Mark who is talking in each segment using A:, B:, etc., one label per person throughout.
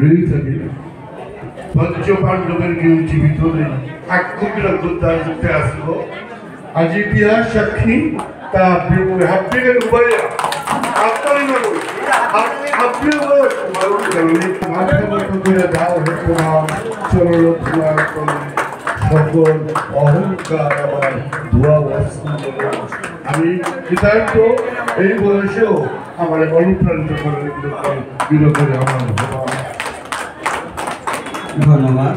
A: Ready থাকে পঞ্চ পাণ্ডবের কেউ জীবিত নেই এক কুকড়া গুদ্দার যুদ্ধে আসলো আজ ইতিহাস সাক্ষী তা আপনি কেন উপায় আপনারই বলো আপনি মাথা মতো করে দাও চলো সকল অহংকার আবার ধোয়া বস্তু আমি কৃতার্থ এই বয়সেও আমার অনুপ্রাণিত করে আমার
B: ধন্যবাদ।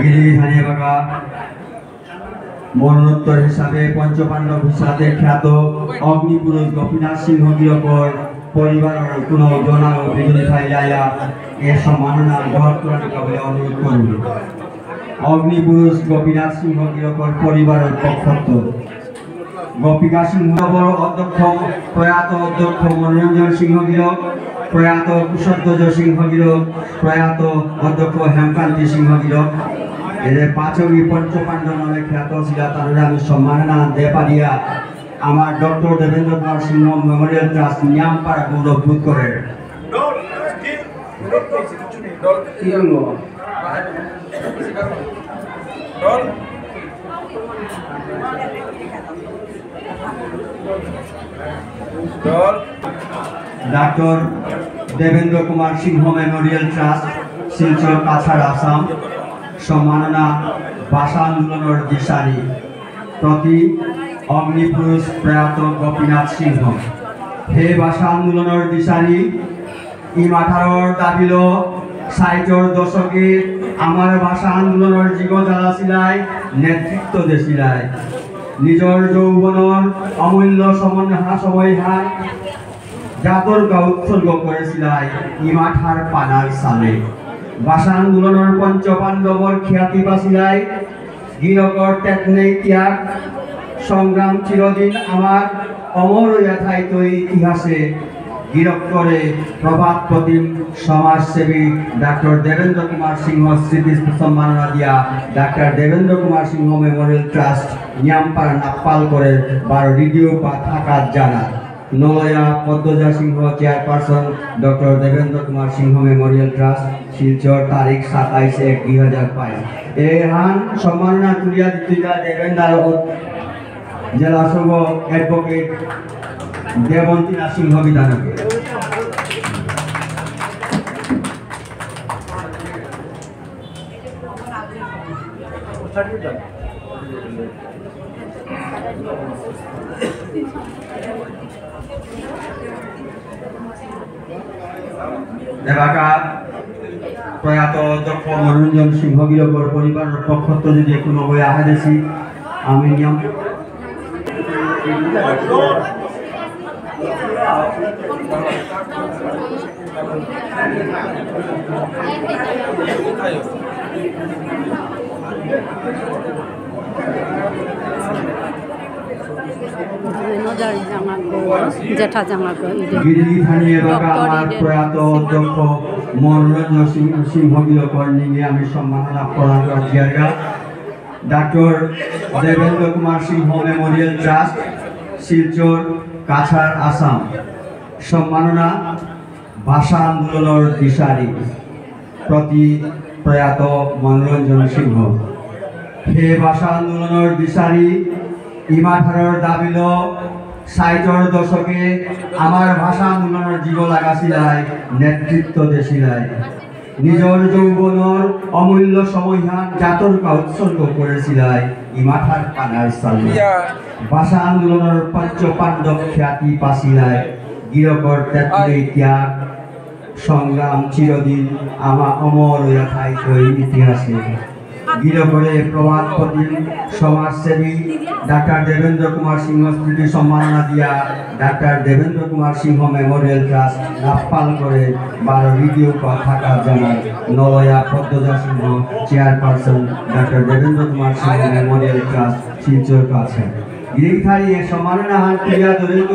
B: গিরিধানী বাবা মরণোত্তর হিসাবে পঞ্চপাণ্ডব হিসাবে খ্যাত অগ্নিপুরুষ গোপীনাথ সিংহ গিরকর পরিবারের কোনো জনা ও বিজয়ী ঠাই যাইয়া এ সম্মাননা গ্রহণ করার বলে অনুরোধ করব। অগ্নিপুরুষ গোপীনাথ সিংহ গিরকর পরিবারের পক্ষত্ব গোপীনাথ সিংহ অধ্যক্ষ প্রয়াত অধ্যক্ষ মনোরঞ্জন সিংহ গিরক, প্রয়াত কুশধ্বজ সিংহ গিরক, প্রয়াত অধ্যক্ষ হেমকান্তি সিংহ গিরক এদের পাঁচবী পঞ্চপাণ্ডব নামে খ্যাত ছিল। তাদের আমি সম্মাননা দেবা দিয়া আমার doctor Devendra Kumar Singh memorial trust Niyampara গৌরব বোধ করে। Doctor Devendra Kumar Singh memorial trust Silchar Cachar Assam सम्मानना भाषा आंदोलन दिशारी प्रति अग्निपुरुष प्रयात गोपीनाथ सिंह हे भाषा आंदोलन दिशारी इमाठार दाबिल 60 दशके आमार भाषा आंदोलन जीव জ্বালাছিলাই नेतृत्व दिছিলাই निजर যৌবনৰ अमूल्य समय हाय জাতর উৎসর্গ করেছিলাই ইমাঠার পানার সালে ভাষা আন্দোলনের পঞ্চপাণ্ডবর খ্যাতি পাছিলাই গিরকর টেকনে ত্যাগ সংগ্রাম চিরদিন আমার অমর হইয়া থাইত ইতিহাসে গিরক করে প্রভাত প্রতিম সমাজসেবী ডক্টর দেবেন্দ্র কুমার সিংহ স্মৃতি সম্মাননা দিয়া doctor Devendra Kumar Singh memorial trust Niyampara নাপ্পাল করে 12 রেডিও বা থাকা জানা नलया Padmaja Singh chairperson doctor Devendra Kumar Singh memorial trust Silchar तारीख 27/1/2005 एहान सम्मानना तुलिया दिता देवेंद्र जिला संघ एडवोकेट देवंतीना सिंह विधानके देवाका प्रयात अध्यक्ष मनोरंजन सिंह गीरकर परिवार पक्षत जो कोनो बई आहा देसी आमी नियम
C: जेठा जमा
B: गिरिधानी प्रयात अध्यक्ष मनोरंजन सिंह गीरकर निये आमी सम्मानना प्रदान करिया doctor Devendra Kumar Singh memorial trust Silchar Cachar Assam सम्मानना भाषा आंदोलन दिशारी प्रति प्रयात मनोरंजन सिंह हे भाषा आंदोलन दिशारी इमाठार दाबिल 60 दशके आमार भाषा आंदोलन जीव लागाছিলাই नेतृत्व दिছিলাই निजर যৌবনৰ अमूल्य সময়হান জাতর উৎসর্গ করেছিলাই ইমাঠার পানার সালে ভাষা আন্দোলনের পঞ্চপাণ্ডব খ্যাতি পাছিলাই গিরকর ত্যাগ ত্যাগ সংগ্রাম চিরদিন আমা অমর হইয়া থাইত ইতিহাসে গিরকরে প্রভাত প্রতিম সমাজসেবী डॉक्टर देवेंद्र कुमार सिंह स्मृति सम्मानना दिया doctor Devendra Kumar Singh memorial trust नाप्पाल करे 12 রেডিও কথা জানা नलया Padmaja Singh chairperson doctor Devendra Kumar Singh memorial trust Silchar Cachar गिरिधारी ए सम्मानना हान क्रिया दलित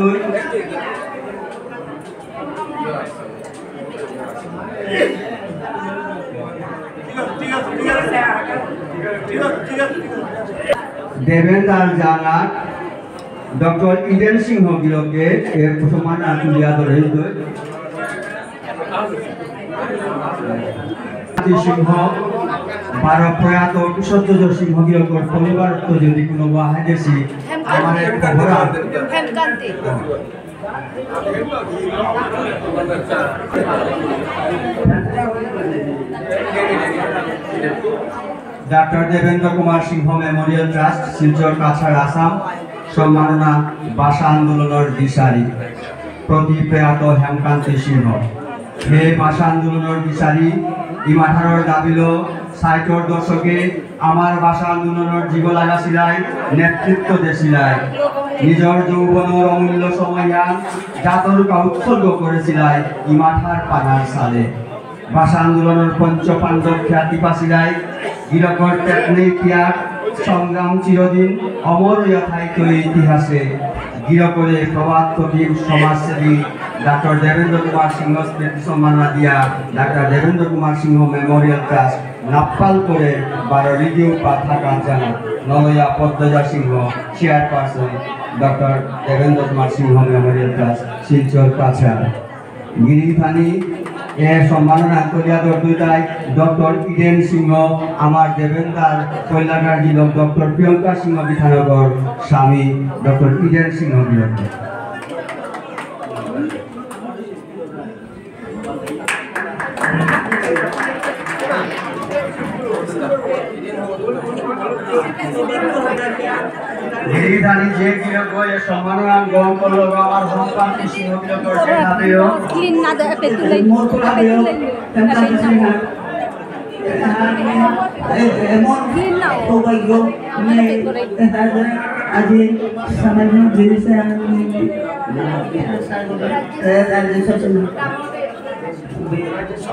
B: देवेंद्र जाना ডক্টর ইডেন সিংহ গিরকে এর সম্মান তুলিয়া ধরে সিংহ 12 প্রয়াত কুশধ্বজ সিংহ গিরকর পরিবার যদি কোনো বাহাদেশি আমাদের খবর doctor Devendra Kumar Singh memorial trust Silchar Cachar Assam सम्मानना भाषा आंदोलन दिशारी प्रति प्रयात हेमकांती सिंह हे भाषा आंदोलन दिशारी इमाधार दाबिल 60 दशके आमार भाषा आंदोलन जीव लागासिलाई नेतृत्व देसिलाई निजर যৌবনৰ অমূল্য সময়য়ান জাতৰকা উৎসৰ্গ কৰিছিলাই ইমাথাৰ পানাৰ সালে ভাষা আন্দোলনৰ পঞ্চ পাণ্ডৱ খ্যাতি পাছিলাই গিৰকৰ তেতনি ত্যাগ সংগ্রাম চিরদিন অমর থাইতো ইতিহাসে গিরকরে প্রবাদ প্রতিম সমাজসেবী डॉक्टर देवेंद्र कुमार सिंह स्मृति सम्मानना दिया doctor Devendra Kumar Singh memorial trust नाप्पाल करे 12 रिडियो पाथा कांचाना नलया Padmaja Singh chairperson doctor Devendra Kumar Singh memorial trust Silchar Cachar गिरिधानी ए सम्मानना कलियादर दुइटाई डॉक्टर इडेन सिंह आमार देवेंद्र कल्याणकार जिला डॉक्टर प्रियंका सिंह विधानगर स्वामी डॉक्टर इडेन सिंह बिरक गिरिधानी जे गिरक ये सम्मानना ग्रहण करलो आमार हेमकांती सिंह बिरकर जेठादेव
C: क्लीन ना दे पेतुलै
B: हेमकांती सिंह এমন সৌভাগ্য আজি সমাজে জিনিসে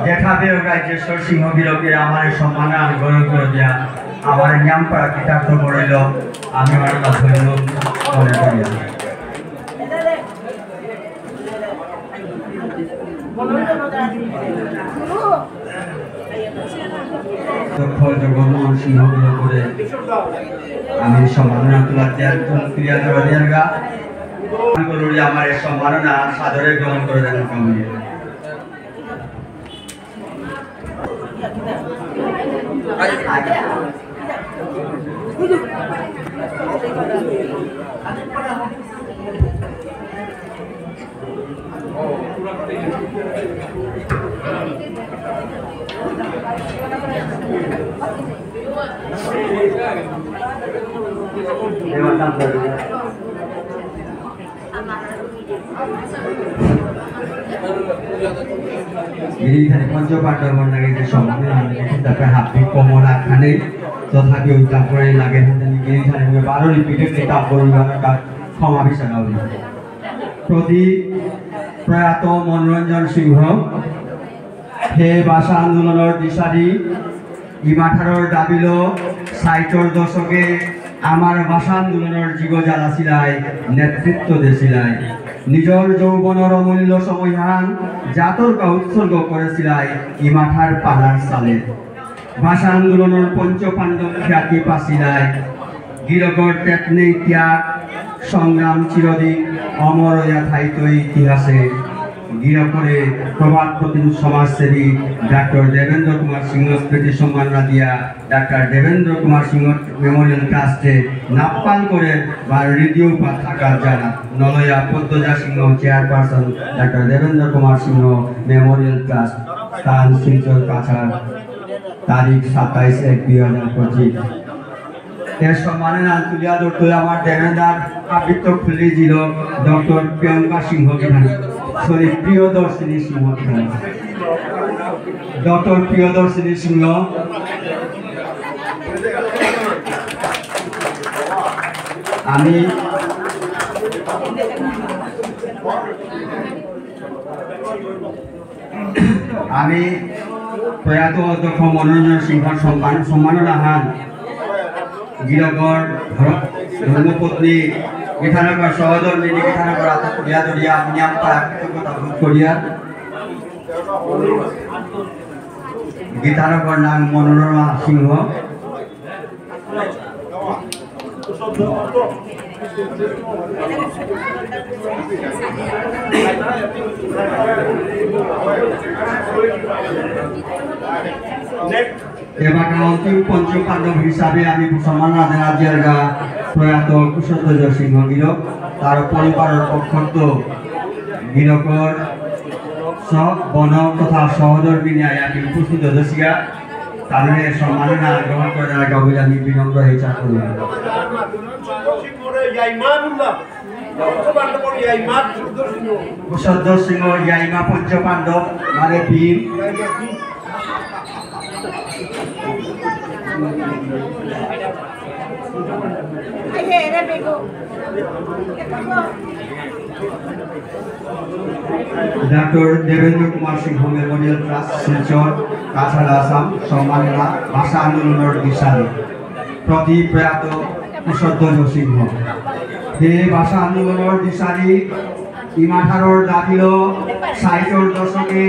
B: দেখাবেও রাজ্যেশ্বর সিংহ বিরকে আমার সম্মান গ্রহণ করে দেয়া আমার নিয়ম করা কৃতার্থ করিল আমি আমার ধন্য মনে করি জগন্নাথ সিংহ করে আমি সম্মাননা তোলা ক্রিয়া দেওয়ার গা আমার সম্মাননা সাদরে গ্রহণ করে দেন কমিয়ে गिरिधानी पंचपांडव लगे सम्मान हाथी कमला खाने तथापि उद्यापन लगे गिरिधानी 12 रिपिटेड क्षमा विचार प्रति प्रयात मनोरंजन सिंह हे भाषा आंदोलन दिशारी इमाधार दाबिल 60 दशके आमार भाषा आंदोलन जीव জ্বালাছিলাই नेतृत्व देছিলাই निजर যৌবনৰ অমূল্য সময়হান জাতৰকা উৎসৰ্গ কৰিছিলাই ইমাথাৰ পানাৰ সালে ভাষা আন্দোলনৰ পঞ্চ পাণ্ডৱ খ্যাতি পাছিলাই গিৰকৰ তেতনি ত্যাগ সংগ্রাম চিরদিন অমর থাইতো ইতিহাসে गिरकरे प्रभात प्रतिम समाजसेवी डॉक्टर देवेंद्र कुमार सिंह स्मृति सम्मानना दिया डॉक्टर देवेंद्र कुमार सिंह मेमोरियल ट्रस्टे नाप्पाल करे रेडियो पाथा जाना नलया Padmaja Singh chairperson doctor Devendra Kumar Singh memorial trust स्थान शिलचर काछाड़ तारीख 27/1/2025 এর সম্মাননা তুলিয়া ধরতে আমার দেবেন্দ্র আবৃত্ত খুলে দিল ডক্টর প্রিয়ঙ্কা সিংহ বিধান সরি প্রিয়দর্শিনী সিংহ বিধান ডক্টর প্রিয়দর্শিনী সিংহ আমি প্রয়াত অধ্যক্ষ মনোরঞ্জন সিংহ সম্মাননা হান गिरकर धर्मपत्नी गीतानगर सहधर्मिनी गीतानगर हाथ करिया दरिया नियम कृतज्ञता बोध करिया गीतानगर नाम मनोरमा सिंह এবারকার অন্তিম পঞ্চম পাণ্ডব হিসাবে আমি সম্মাননা জানার প্রয়াত কুশলধ্বজ সিংহ গিরক তার পরিবারের পক্ষত গিরকর সব বন তথা সহধর্মী ন্যায় আমি উপস্থিত হয়েছিয়া তাদের সম্মাননা গ্রহণ করে বলে আমি বিনম্র ইচ্ছা করি। কুশলধ্বজ সিংহ ইয়াইমা পঞ্চ পাণ্ডব মানে Bhim doctor Devendra Kumar Singh memorial trust Silchar Cachar Assam সম্মাননা ভাষা আন্দোলনের দিশারি প্রতি প্রয়াত কুশলধ্বজ সিংহ হে ভাষা আন্দোলনের দিশারি ইমাঠারর দাখিল ৬০র দশকে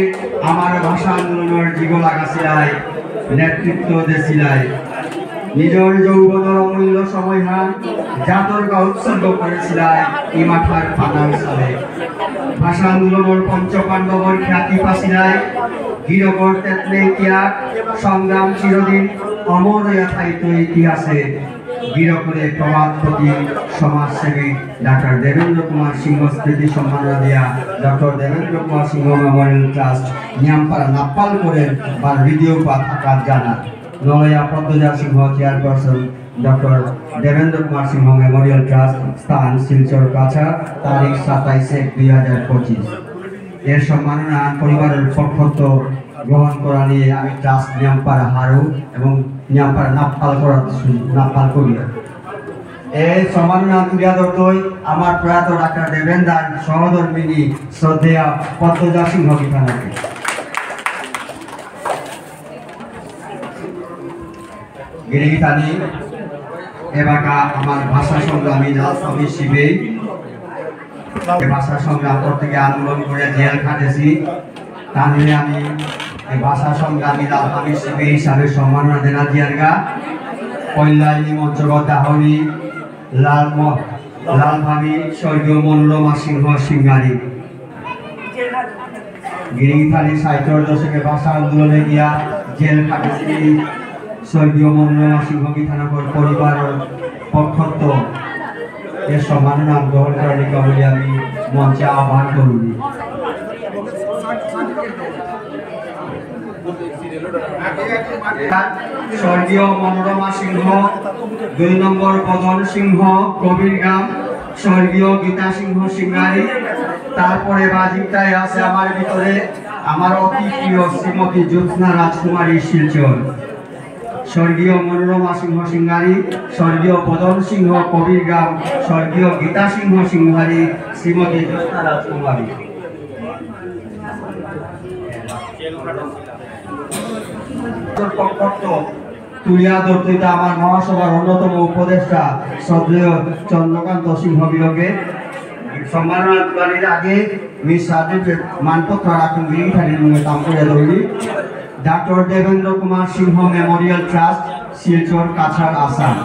B: আমার ভাষা আন্দোলনের জীব লাগাছিলাই নেতৃত্ব দিছিলাই নিজের যৌবনের অমূল্য সময়হান জাতরকা উৎসর্গ করেছিলাই ইমাঠার ফানার সালে ভাষা আন্দোলনের পঞ্চপাণ্ডবর খ্যাতি পাছিলাই গিরগর তেতলে ত্যাগ সংগ্রাম চিরদিন অমর হইয়া থাইত ইতিহাসে গিরকরে প্রবাদপতি সমাজসেবী ডক্টর দেবেন্দ্র কুমার সিংহ স্মৃতি সম্মাননা দিয়া doctor Devendra Kumar Singh memorial trust Niyampara নাপ্পাল করে বা হৃদয় পা থাকার জানা নলয়া পদ্মজা সিংহ chairperson doctor Devendra Kumar Singh memorial trust স্থান শিলচর কাছাড় তারিখ ২৭/১/২০২৫ এর সম্মাননা পরিবারের পক্ষ গ্রহণ করা নিয়ে আমি ট্রাস্ট নিয়ামপাড়া হারু এবং নিয়ামপাড়া নাপ্পাল করি এই সম্মাননা তুলিয়া ধরতই আমার প্রয়াত ডাক্তার দেবেন্দ্র সহধর্মিনী শ্রদ্ধেয়া পদ্মজা সিংহ বিখানাকে গিরিগিতানি এবাকা আমার ভাষা সংগ্রামী লালস্বামী শিবে ভাষা সংগ্রাম করতে গিয়ে আন্দোলন করে জেল খাটেছি তাহলে আমি এই ভাষা সংগ্রামী লালস্বামী শিবে হিসাবে সম্মাননা দেনা দিয়ারগা কল্যাণী মঞ্চগত দাহনী লালভাবি স্বর্গীয় মনোরমা সিংহ সিংহারি গিরিগিতানি ৬০র দশকে ভাষা আন্দোলনে গিয়া জেল খাটেছি স্বর্গীয় মনোরমা সিংহ বিধানকর পরিবারের পক্ষত এর সম্মাননা গ্রহণ করার বলে আমি মঞ্চে আহ্বান করি। স্বর্গীয় মনোরমা সিংহ ২ নম্বর বদন সিংহ কবিরগাম স্বর্গীয় গীতা সিংহ সিংহারি তারপরে বাজিটায় আছে আমার ভিতরে আমার অতি প্রিয় শ্রীমতী জ্যোৎস্না রাজকুমারী শিলচর স্বর্গীয় মনোরমা সিংহ সিংহারি স্বর্গীয় বদন সিংহ কবিরগাম স্বর্গীয় গীতা সিংহ সিংহারি শ্রীমতী জ্যোৎস্না রাজকুমারী তুলিয়া ধরতে আমার মহাসভার অন্যতম উপদেষ্টা শ্রদ্ধেয় চন্দ্রকান্ত সিংহ বিয়োগে সম্মাননা তুলানির আগে মিস সার্টিফিকেট মানপত্র রাখুন গিরিখানির কাম করে ধরলি doctor Devendra Kumar Singh memorial trust Silchar Cachar Assam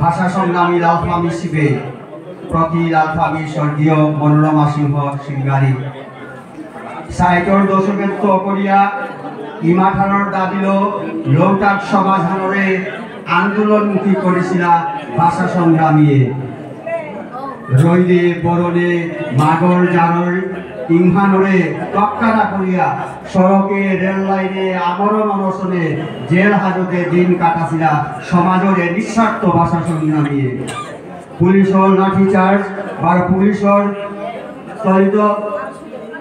B: ভাষা সংগ্রামী লালস্বামী শিবে প্রতি লালস্বামী স্বর্গীয় মনোরমা সিংহ সিংহারি ৬০র দশকের তো করিয়া ইমাঠারর দাবিল লৌটাক সমাধানরে আন্দোলনমুখী করেছিল ভাষা সংগ্রামীয়ে রইলে বরণে মাগর জারর ইংহানরে তক্কারা করিয়া সড়কে রেল লাইনে আমরণ অনশনে জেল হাজতে দিন কাটাছিল সমাজরে নিঃস্বার্থ ভাষা সংগ্রামীয়ে পুলিশর লাঠিচার্জ বা পুলিশর চলিত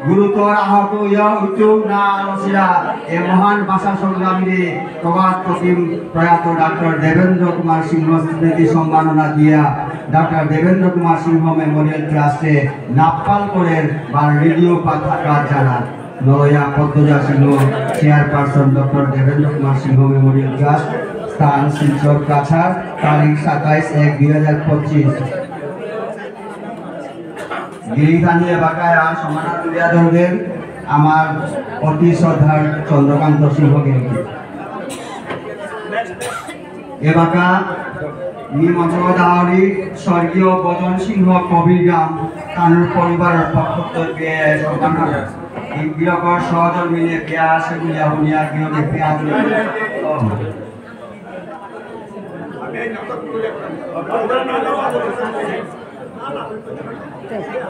B: গুরুতর আহত ইয়া উদ্যোগ না আলোচিলা এ মহান ভাষা সংগ্রামীরে প্রবাদ প্রতিম প্রয়াত ডক্টর দেবেন্দ্র কুমার সিংহ স্মৃতি সম্মাননা দিয়া ডক্টর দেবেন্দ্র কুমার সিংহ মেমোরিয়াল ট্রাস্টে নাপ্পাল করে বা রেডিও পাঠাকার জানান নলয়া পদ্মজা সিংহ chairperson doctor Devendra Kumar Singh memorial trust স্থান শিলচর কাছাড় তারিখ ২৭/১/২০২৫ গিরিখানি এলাকায় আর সম্মাননা তুলিয়া ধরবেন আমার অতি শ্রদ্ধার চন্দ্রকান্ত সিংহ গিরিকে এলাকা মঞ্চদাহরি স্বর্গীয় বদন সিংহ কবিরগ্রাম তানুর পরিবারের পক্ষে গৃহকর সহদর মিলে পেয়া সেগুলি আহুনিয়া গৃহকে পেয়া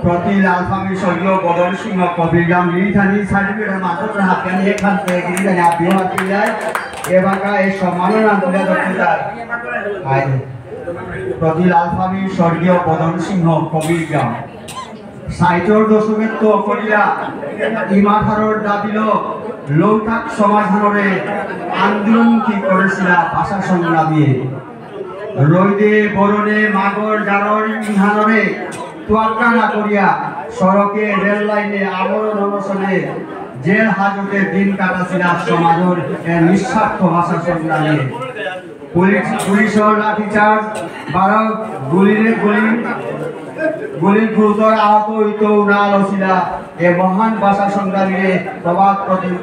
B: প্রতি লালফামি স্বর্গীয় বদন সিংহ কবিরগ্রাম গিরিধানী সার্টিফিকেটের মাধ্যমে হাতিয়ানি এখান থেকে গিরিধানী আপিও হাতি যায় এবাকা এই সম্মাননা তুলে ধরতে যায় প্রতি লালফামি স্বর্গীয় বদন সিংহ কবিরগ্রাম সাইটর দশকের তো করিয়া ইমাধারর দাবিল লৌটাক সমাধানরে আন্দোলনমুখী করেছিল ভাষা সংগ্রামী রৈদে বরণে মাগর জানর ইহানরে তোয়াক্কা না করিয়া সড়কে রেল লাইনে আমরণ অনশনে জেল হাজতে দিন কাটাছিল সমাজের নিঃস্বার্থ ভাষা সংগ্রামী পুলিশের লাঠিচার্জ 12 গুলির গুরুতর আহত হইত উনাল হছিলা এ মহান ভাষা সংগ্রামীরে প্রবাদ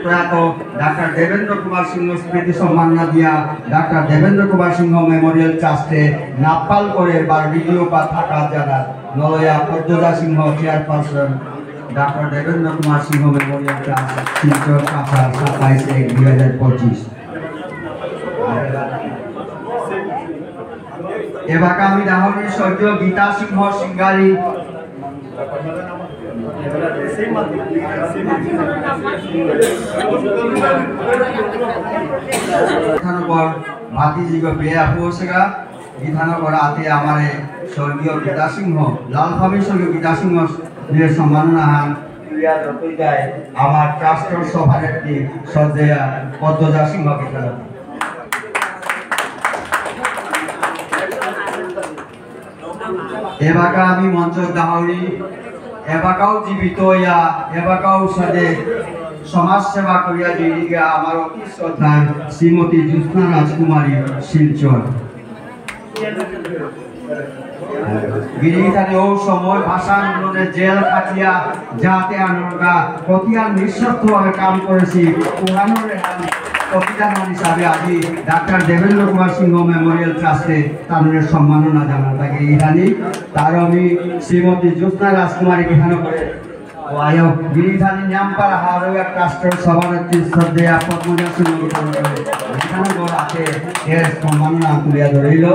B: প্রয়াত ডাক্তার দেবেন্দ্র কুমার সিংহ স্মৃতি সম্মাননা দিয়া ডাক্তার দেবেন্দ্র কুমার সিংহ মেমোরিয়াল ট্রাস্টে নাপাল করে বার ভিডিও পা থাকা জানা নলয়া পদ্মজা সিংহ chairperson doctor Devendra Kumar Singh memorial trust Silchar Cachar 27/1/2025 এবার আমি দাহরি স্বর্গীয় গীতা সিংহ সিঙ্গারি ভাতিজি বেয়া পৌঁছেগা বিধানগর আতে আমারে স্বর্গীয় গীতা সিংহ লালফামি স্বর্গীয় গীতা সিংহ সম্মাননা হান আমার ট্রাস্টের সভানেত্রী শ্রদ্ধেয়া পদ্মজা সিংহ বিধানগর এবাকা আমি মঞ্চ দাহরি এবাকাও জীবিত ইয়া এবাকাও সাথে সমাজ সেবা করিয়া দিদিকে আমার অতি শ্রদ্ধা শ্রীমতী জ্যোৎস্না রাজকুমারী শিলচর গিরিধানী ও সময় ভাষা আন্দোলনে জেল খাটিয়া যাতে আনন্দা কতিয়ার নিঃস্বার্থভাবে কাম করেছি পুরানোর প্রতিদান হিসাবে আজি ডাক্তার দেবেন্দ্র কুমার সিংহ মেমোরিয়াল ট্রাস্টে তাদের সম্মাননা জানান তাকে ইহানি তার আমি শ্রীমতী জ্যোৎস্না রাজকুমারী বিধান করে গিরিধানী নামপাড়া হারোয়া ট্রাস্টের সভানেত্রী শ্রদ্ধেয়া পদ্মজা সিংহ বিধানগর আছে এর সম্মাননা তুলিয়া ধরিল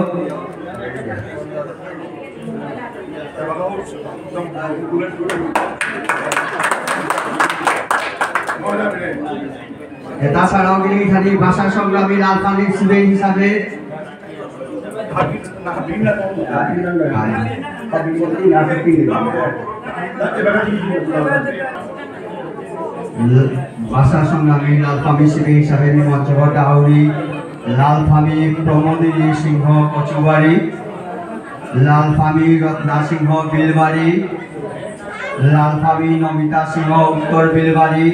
B: তাছাড়াও গিরিধানী ভাষা সংগ্রামী লালপানি শিবের হিসাবে ভাষা সংগ্রামী লালপামি শিবের হিসাবে মঞ্চবর দাহরি লালপামি প্রমোদিনী সিংহ কচুবাড়ি লালপামি রত্না সিংহ বিলবাড়ি লালপামি নমিতা সিংহ উত্তর বিলবাড়ি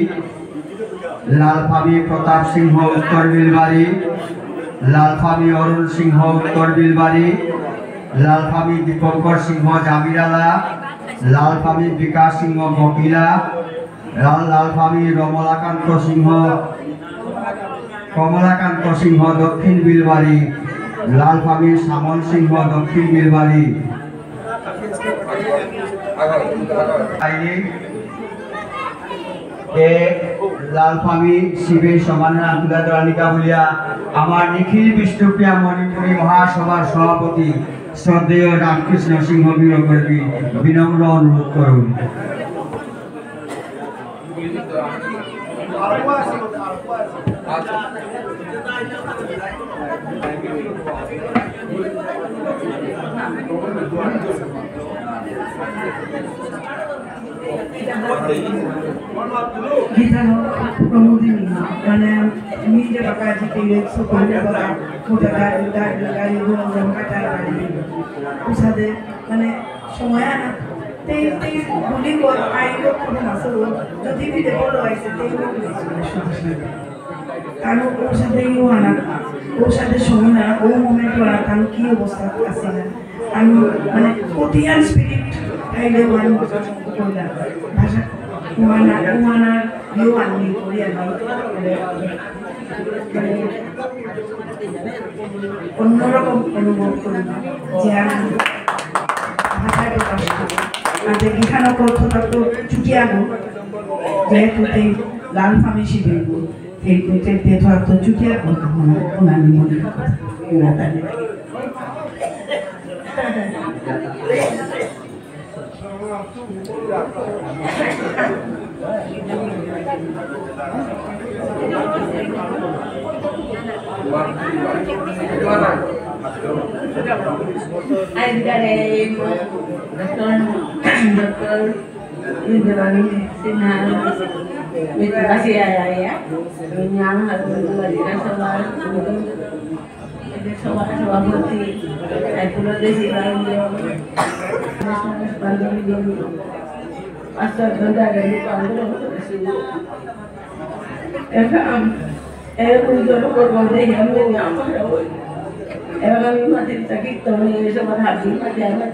B: লালপামি প্রতাপ সিংহ উত্তর বিলবাড়ি লালপামি অরুণ সিংহ উত্তর বিলবাড়ি লালপামি দীপঙ্কর সিংহ জামিরালা লালপামি বিকাশ সিংহ বকিলা লালপামি কমলাকান্ত সিংহ দক্ষিণ বিলবাড়ি লালপামি শ্যামল সিংহ দক্ষিণ বিলবাড়ি লালপামি শিবের সম্মাননা তুলে ধরানিকা বলিয়া আমার নিখিল বিষ্ণুপ্রিয়া মণিপুরী মহাসভার সভাপতি শ্রদ্ধেয় রামকৃষ্ণ সিংহ বীরকর্মী বিনম্র অনুরোধ করুন
C: Gitano promoting mana media bakal jadi supaya bakal mudah dari orang kata dari usade mana semua te boleh buat ayo pun masuk jadi video boleh aja te boleh kalau usade itu anak usade semua o moment orang kan kio bosan asal anu mana kotian spirit ayo orang boleh bahasa Umana Yuan ni Korea ni অন্যরকম অনুভব করি যে আমি ভাষায় প্রকাশ করি আর যে গীতানগর কথা তো ছুটি আনো যেহেতু এই লাল ফামি শিবির এই ধর তো ছুটি আনো ওনামি মনে নাতালি
D: Terima kasih ya. Yang harus dilakukan soal bukti. Aku nanti sih lagi pandemi dulu. Asal benda dari pandemi itu. Aku juga korban yang apa ya? Kami masih sakit tahun sama hati jangan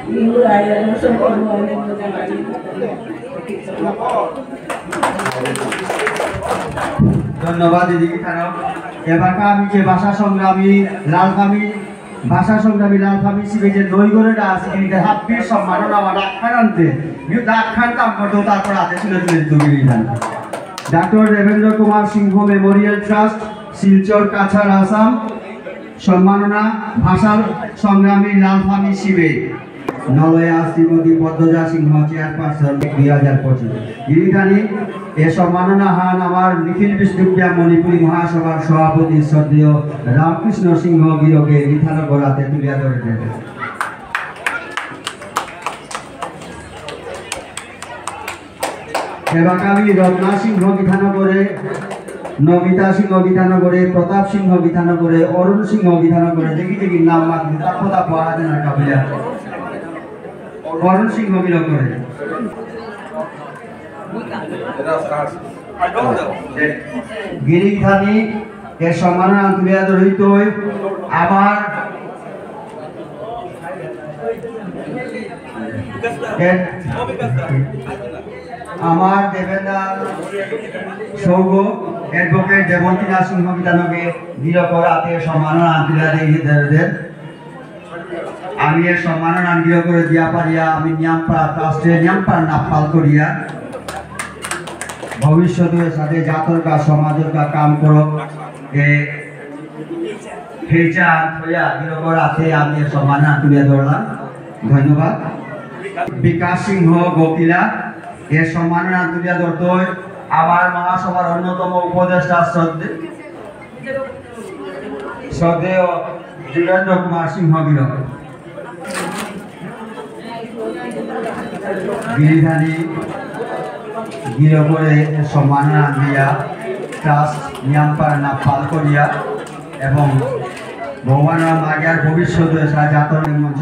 D: minggu ayah semua
B: ধন্যবাদ দিদি খানক। এবার আমি যে ভাষা সংগ্রামী লালফামি শিবে যে নৈগড়টা আছে এটা হাব্বির সম্মাননা আমার ডাক্তারান্তে ডাক্তারতাম করতো তারপর হাতে ছিল তুলে doctor Devendra Kumar Singh memorial trust Silchar Cachar Assam সম্মাননা ভাষা সংগ্রামী লালফামি শিবে নলয়া শ্রীমতী পদ্মজা সিংহ চেয়ারপারসন 2025 গিরিধানী এ সম্মাননা হান আমার নিখিল বিষ্ণুপ্রিয়া মণিপুরী মহাসভার সভাপতি শ্রদ্ধেয় রামকৃষ্ণ সিংহ গিরকে গীতানগর হাতে তুলিয়া ধরে দেবে। সেবাকামী রত্না সিংহ গীতানগরে, নমিতা সিংহ গীতানগরে, প্রতাপ সিংহ গীতানগরে, অরুণ সিংহ গীতানগরে দেখি নাম মাত্র তাপতা পাওয়া যায় না কাবিলা অরুণ সিংহ গীতানগরে গিরিধানী এর সম্মাননা তুলিয়া ধরিত আবার আমার দেবেন্দা সৌগ অ্যাডভোকেট দেবন্তীনাথ সিংহ গীতানকে গিরকর হাতে সম্মাননা তুলিয়া দিয়ে আমি এর সম্মাননা গির করে দিয়া পারিয়া আমি নিয়ামপাড়া ট্রাস্টে নিয়ামপাড়া নাপাল করিয়া ভবিষ্যতের সাথে জাতর কা সমাজের কা কাম করক এ হেচা হইয়া গিরকর হাতে আমি এর সম্মাননা তুলিয়া ধরলাম। ধন্যবাদ। বিকাশ সিংহ গোকিলা এর সম্মাননা তুলিয়া ধরত আমার মহাসভার অন্যতম উপদেষ্টা শ্রদ্ধেয় যুগেন্দ্র কুমার সিংহ গিরক গিরিধানী গিরকরে সম্মাননা দিয়া ট্রাস্ট নিয়ামপাড়া নাপাল করিয়া এবং ভগবান মাগিয়ার ভবিষ্যতে জাতর মঞ্চ